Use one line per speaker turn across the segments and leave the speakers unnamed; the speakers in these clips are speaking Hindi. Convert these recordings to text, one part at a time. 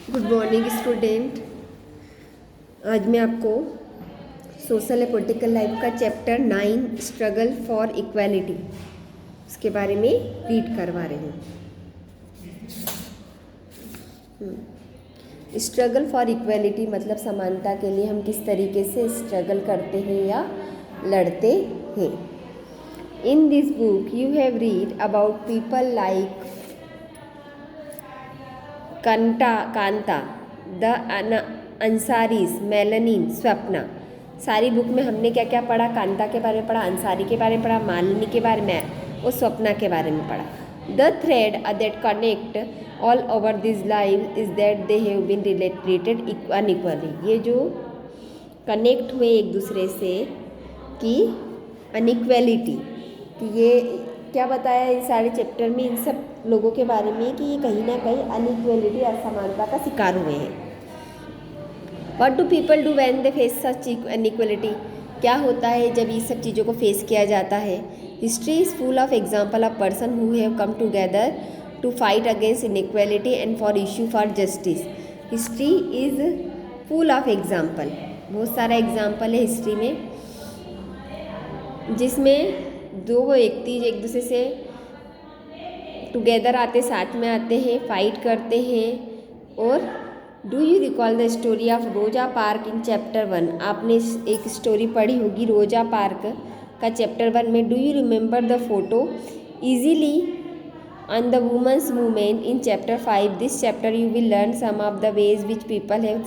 Good morning student. आज मैं आपको सोशल एंड पॉलिटिकल लाइफ का चैप्टर 9 स्ट्रगल फॉर इक्वालिटी उसके बारे में रीड करवा रही हूँ। स्ट्रगल फॉर इक्वालिटी मतलब समानता के लिए हम किस तरीके से स्ट्रगल करते हैं या लड़ते हैं। In this book you have read about people like Kanta, the Ansaris, Melanie, Swapna. सारी बुक में हमने क्या क्या पढ़ा? कांता के बारे में पढ़ा, अंसारी के बारे में पढ़ा, मालिनी के बारे में और स्वप्ना के बारे में पढ़ा। The thread that connect all over this life is that they have been related unequally. ये जो कनेक्ट हुए एक दूसरे से कि अनइक्वलिटी, कि ये क्या बताया इन सारे चैप्टर में इन सब लोगों के बारे में कि ये कहीं ना कहीं अनइक्वलिटी, असमानता का शिकार हुए हैं। What do people do when they face such inequality? क्या होता है जब ये सब चीज़ों को फेस किया जाता है? History is full of example of person who have come together to fight against inequality and for issue for justice. History is full of example, बहुत सारा एग्जाम्पल है हिस्ट्री में, जिसमें दो व्यक्ति एक दूसरे से टुगेदर आते, साथ में आते हैं, फाइट करते हैं। और do you recall the story of रोजा पार्क इन चैप्टर 1? आपने एक स्टोरी पढ़ी होगी रोजा पार्क का चैप्टर 1 में। Do you remember the photo easily on the women's movement in chapter 5? This chapter you will learn some of the ways which people have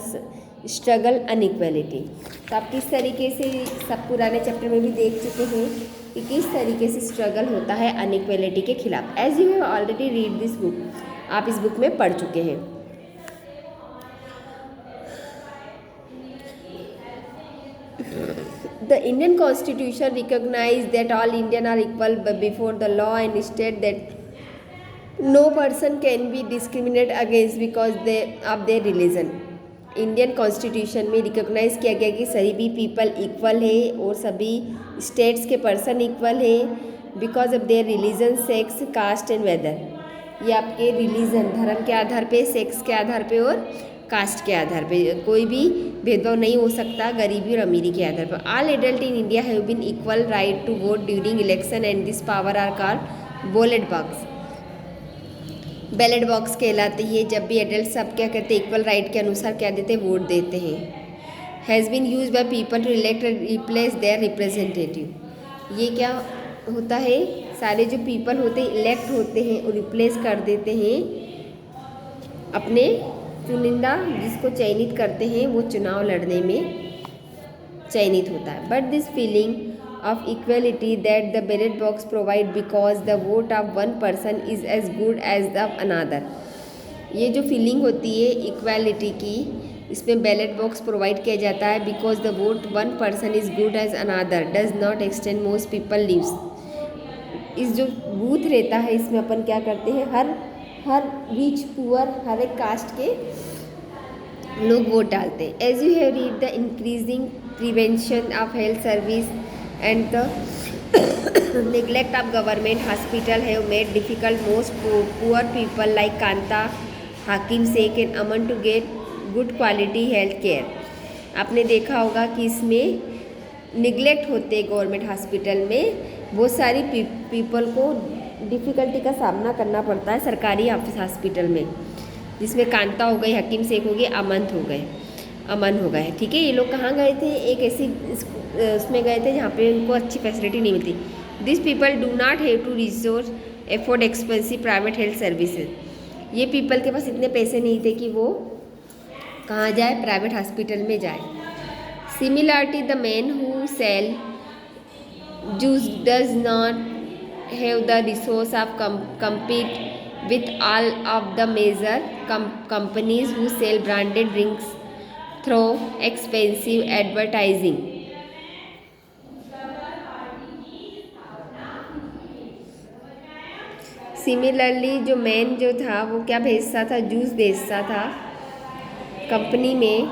struggle inequality. तो आप किस तरीके से सब पुराने चैप्टर में भी देख चुके हैं कि किस तरीके से स्ट्रगल होता है अनइक्वलिटी के खिलाफ। As you have already read this book, आप इस बुक में पढ़ चुके हैं। The Indian Constitution recognizes that all Indians are equal before the law and state that no person can be discriminated against because of their religion. Indian constitution में रिकॉग्नाइज किया गया कि सभी भी पीपल इक्वल है और सभी स्टेट्स के पर्सन इक्वल है because of their religion, sex, caste and weather. ये आपके रिलीजन, धर्म के आधार पे, सेक्स के आधार पे और कास्ट के आधार पे कोई भी भेदभाव नहीं हो सकता, गरीबी और अमीरी के आधार पर। All adult in India have been equal right to vote during election and this power are called ballot box. Ballot box कहलाती है जब भी एडल्ट सब क्या करते हैं, इक्वल राइट के अनुसार क्या देते हैं, वोट देते हैं। Has been use by people to elect replace their representative. ये क्या होता है, सारे जो पीपल होते हैं इलेक्ट होते हैं और रिप्लेस कर देते हैं अपने चुनिंदा, जिसको चयनित करते हैं वो चुनाव लड़ने में चयनित होता है। But this feeling of equality that the ballot box provide because the vote of one person is as good as the another। ये जो फीलिंग होती है इक्वालिटी की, इसमें बैलेट बॉक्स प्रोवाइड किया जाता है because the vote one person is good as another does not extend most people lives. इस जो बूथ रहता है इसमें अपन क्या करते हैं, हर रिच पुअर, हर एक कास्ट के लोग वोट डालते हैं। As you have read the increasing prevention of health service and the neglect of government hospital have made difficult most poor people like Kanta, Hakim Sheikh and Aman to get good quality health care। आपने देखा होगा कि इसमें निगलेक्ट होते हैं गवर्नमेंट हॉस्पिटल में, बहुत सारी पीपल को डिफ़िकल्टी का सामना करना पड़ता है सरकारी हॉस्पिटल में, जिसमें कांता हो गई, हकीम शेख हो गए, अमन हो गए। ठीक है, ये लोग कहाँ गए थे, एक ऐसी उसमें गए थे जहाँ पे उनको अच्छी फैसिलिटी नहीं मिलती। This people do not have to resource afford expensive private health services. ये पीपल के पास इतने पैसे नहीं थे कि वो कहाँ जाए, प्राइवेट हॉस्पिटल में जाए। Similarity the man who sell juice does not have the resource of compete with all of the major companies who sell branded drinks through expensive advertising। Similarly जो मैन जो था वो क्या भेजता था, जूस भेजता था कंपनी में,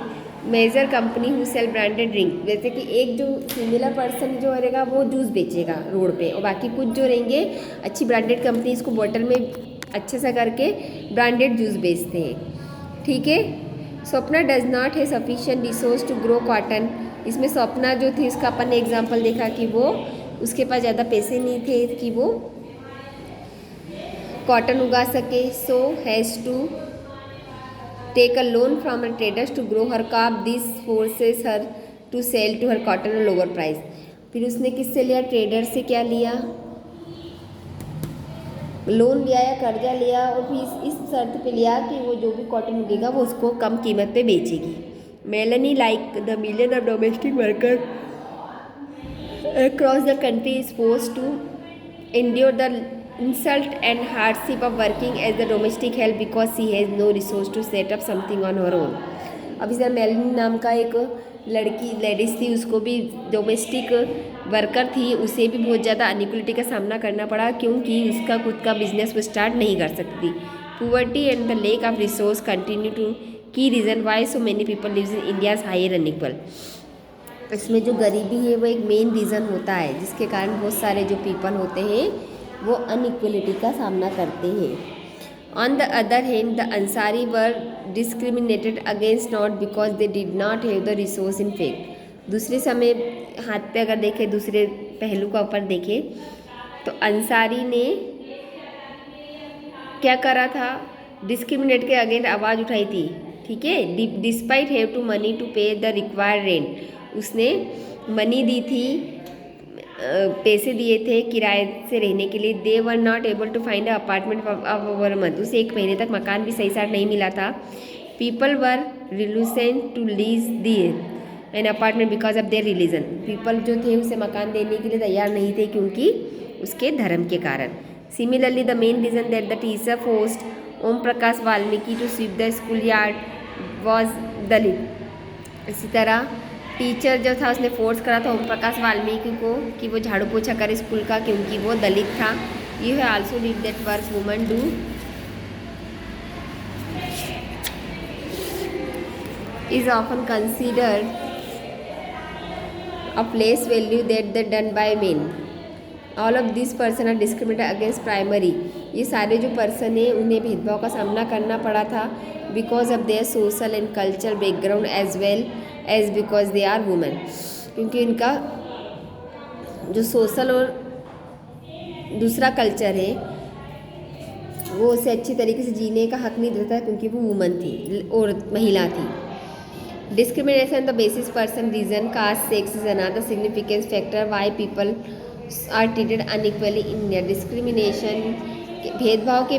major company who sell branded drink. जैसे कि एक जो सिमिलर पर्सन जो रहेगा वो जूस बेचेगा रोड पे, और बाकी कुछ जो रहेंगे अच्छी ब्रांडेड कंपनी इसको बॉटल में अच्छे से करके ब्रांडेड जूस बेचते हैं। ठीक है। Swapna does not have sufficient resource to grow cotton. इसमें स्वप्ना जो थी उसका अपन ने एग्जाम्पल देखा कि वो उसके पास ज़्यादा पैसे नहीं थे कि वो कॉटन उगा सके। So has to take a loan from a traders to grow her crop. This forces her to sell to her cotton और लोअर प्राइस। फिर उसने किससे लिया? ट्रेडर से क्या लिया? लोन लिया या कर्जा लिया, और फिर इस शर्त पे लिया कि वो जो भी कॉटन उगेगा वो उसको कम कीमत पे बेचेगी। Melanie like the million of domestic worker across the country is forced to endure the insult and hardship of working as the domestic help because she has no resource to set up something on her own। अब इधर मेलनी नाम का एक लेडीज़ थी, उसको भी डोमेस्टिक वर्कर थी, उसे भी बहुत ज़्यादा अनइक्वलिटी का सामना करना पड़ा क्योंकि उसका खुद का बिजनेस वो स्टार्ट नहीं कर सकती। Poverty and the lack of resource continue to key reason why so many people lives in India's higher unequal. इसमें जो गरीबी है वो एक मेन रीज़न होता है जिसके कारण बहुत सारे जो पीपल होते हैं वो अनइक्वलिटी का सामना करते हैं। On the other hand the Ansari were discriminated against not because they did not have the resource in fact. दूसरे समय हाथ पे अगर देखें, दूसरे पहलू का ऊपर देखें तो अंसारी ने क्या करा था? डिस्क्रिमिनेट के अगेंस्ट आवाज़ उठाई थी। ठीक है। Despite have to money to pay the required rent. उसने मनी दी थी, पैसे दिए थे किराए से रहने के लिए। They were not able to find a apartment of over month. उसे एक महीने तक मकान भी सही साथ नहीं मिला था। People were reluctant to lease their an apartment because of their religion. People जो थे उसे मकान देने के लिए तैयार नहीं थे क्योंकि उसके धर्म के कारण। Similarly the main reason that the teacher forced Om Prakash Valmiki to sweep the school yard was Dalit. इसी तरह टीचर जो था उसने फोर्स करा था ओम प्रकाश वाल्मीकि को कि वो झाड़ू पोछा करे स्कूल का क्योंकि वो दलित था। You have also did that work woman do is often considered of less value that the done by men. All of this person are discriminated against primary. ये सारे जो पर्सन है उन्हें भेदभाव का सामना करना पड़ा था because of their social and cultural background as well as because they are women. क्योंकि इनका जो सोशल और दूसरा कल्चर है वो उसे अच्छी तरीके से जीने का हक नहीं देता क्योंकि वो वुमन थी और महिला थी। Discrimination the basis person reason caste sex is another significant factor why people are treated unequally in India. Discrimination भेदभाव के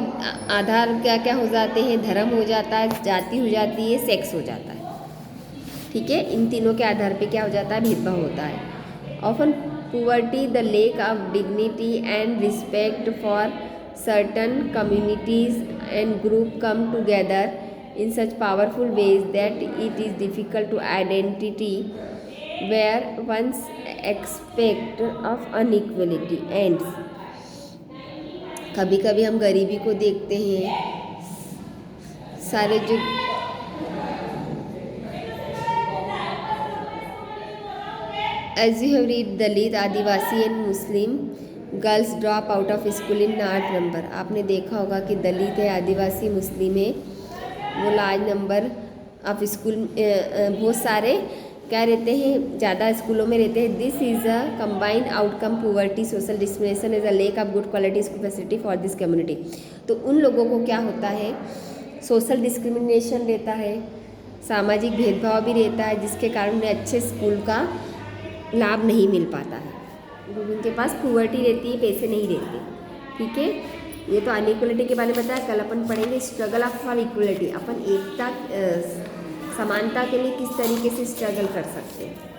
आधार क्या क्या हो जाते हैं? धर्म हो जाता है, जाति हो जाती है, सेक्स हो जाता है। ठीक है, इन तीनों के आधार पे क्या हो जाता है? भेदभाव होता है। Often poverty the lack of dignity and respect for certain communities and group come together in such powerful ways that it is difficult to identity where one's aspect of inequality ends। कभी कभी हम गरीबी को देखते हैं, सारे जो as you have read Dalit, Adivasi and Muslim girls drop out of school in large number. आपने देखा होगा कि दलित है, आदिवासी, मुस्लिम है, वो लार्ज नंबर ऑफ स्कूल बहुत सारे क्या रहते हैं? ज़्यादा स्कूलों में रहते हैं। This is a combined outcome poverty social discrimination is a lake of good quality school facility for this community. तो उन लोगों को क्या होता है? सोशल डिस्क्रिमिनेशन रहता है, सामाजिक भेदभाव भी रहता है जिसके कारण उन्हें अच्छे स्कूल का लाभ नहीं मिल पाता है क्योंकि उनके पास पुअर्टी रहती है, पैसे नहीं रहते। ठीक है, ये तो अनइक्वलिटी के बारे में बताया। कल अपन पढ़ेंगे स्ट्रगल ऑफ फॉर इक्वलिटी। अपन एकता समानता के लिए किस तरीके से स्ट्रगल कर सकते हैं।